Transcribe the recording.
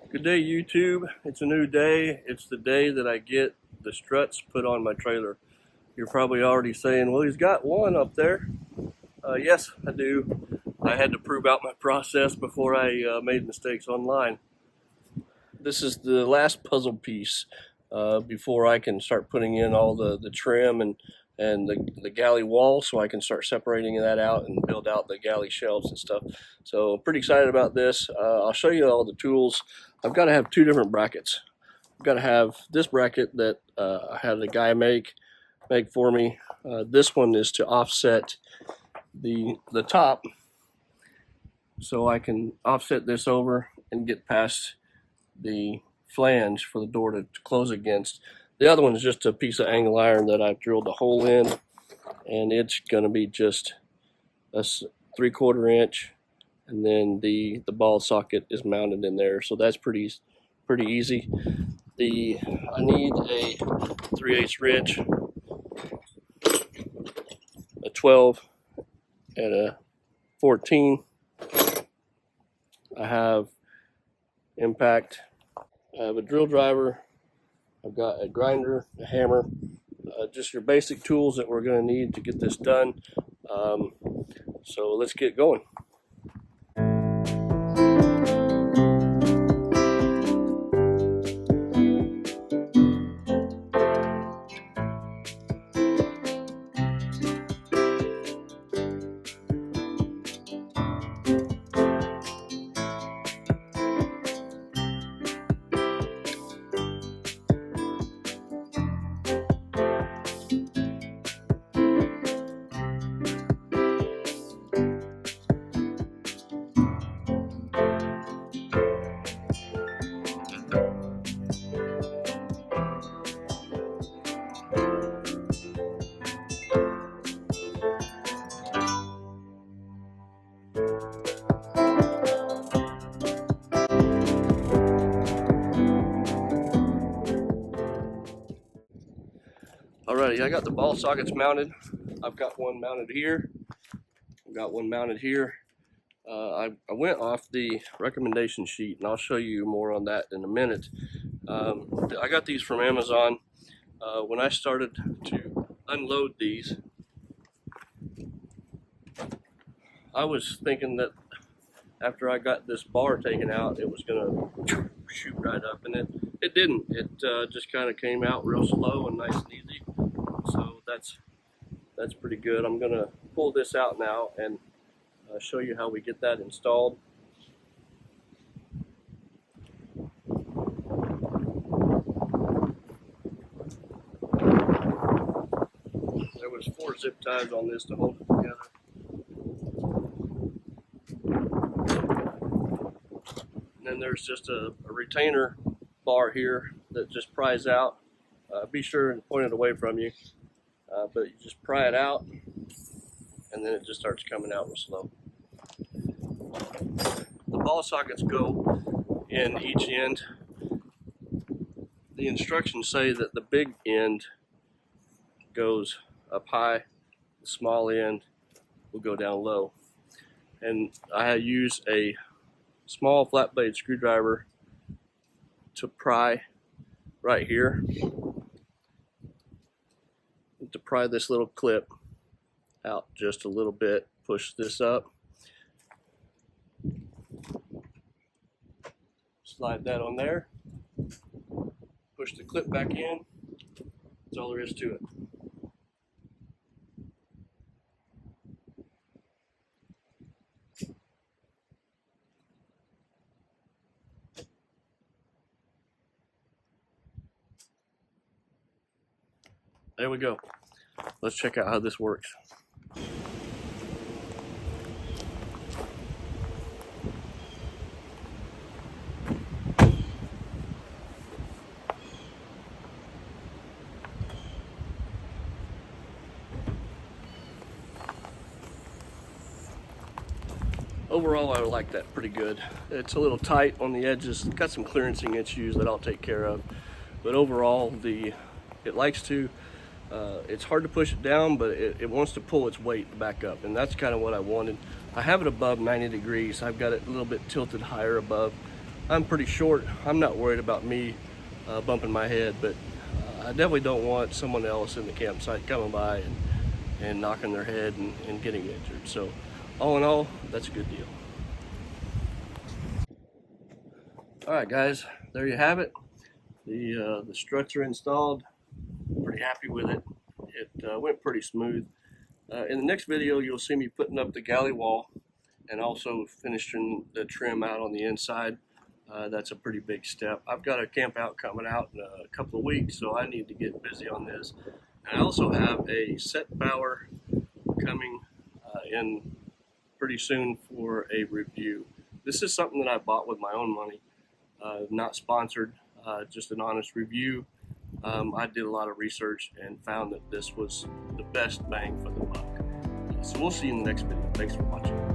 Good day, YouTube. It's a new day. It's the day that I get the struts put on my trailer. You're probably already saying, well, he's got one up there. Yes, I do. I had to prove out my process before I made mistakes online. This is the last puzzle piece before I can start putting in all the trim and the galley wall, so I can start separating that out and build out the galley shelves and stuff. So I'm pretty excited about this. I'll show you all the tools. I've got to have two different brackets. I've got to have this bracket that I had the guy make for me. This one is to offset the top, so I can offset this over and get past the flange for the door to close against. The other one is just a piece of angle iron that I've drilled a hole in, and it's going to be just a 3/4 inch, and then the ball socket is mounted in there, so that's pretty easy. I need a 3/8 wrench, a 12, and a 14. I have impact. I have a drill driver. I've got a grinder, a hammer, just your basic tools that we're going to need to get this done. So let's get going. Alrighty, I got the ball sockets mounted. I've got one mounted here. I've got one mounted here. I went off the recommendation sheet, and I'll show you more on that in a minute. I got these from Amazon. When I started to unload these, I was thinking that after I got this bar taken out, it was going to shoot right up, and it didn't. It just kind of came out real slow and nice and easy. So that's pretty good. I'm going to pull this out now and show you how we get that installed. There was 4 zip ties on this to hold it together. And then there's just a retainer bar here that just pries out. Be sure and point it away from you, but you just pry it out, and then it just starts coming out real slow. The ball sockets go in each end. The instructions say that the big end goes up high, the small end will go down low. And I use a small flat blade screwdriver to pry right here, to pry this little clip out just a little bit. Push this up, slide that on there, push the clip back in. That's all there is to it. There we go. Let's check out how this works. Overall, I like that pretty good. It's a little tight on the edges. It's got some clearancing issues that I'll take care of. But overall, it likes to, it's hard to push it down, but it wants to pull its weight back up. And that's kind of what I wanted. I have it above 90 degrees. I've got it a little bit tilted higher above. I'm pretty short. I'm not worried about me bumping my head, but I definitely don't want someone else in the campsite coming by and knocking their head and getting injured. So all in all, that's a good deal. All right, guys, there you have it. The struts are installed. Pretty happy with it. It went pretty smooth. In the next video, you'll see me putting up the galley wall and also finishing the trim out on the inside. That's a pretty big step. I've got a camp out coming out in a couple of weeks, so I need to get busy on this. And I also have a set bower coming in pretty soon for a review. This is something that I bought with my own money, not sponsored, just an honest review. I did a lot of research and found that this was the best bang for the buck. So we'll see you in the next video. Thanks for watching.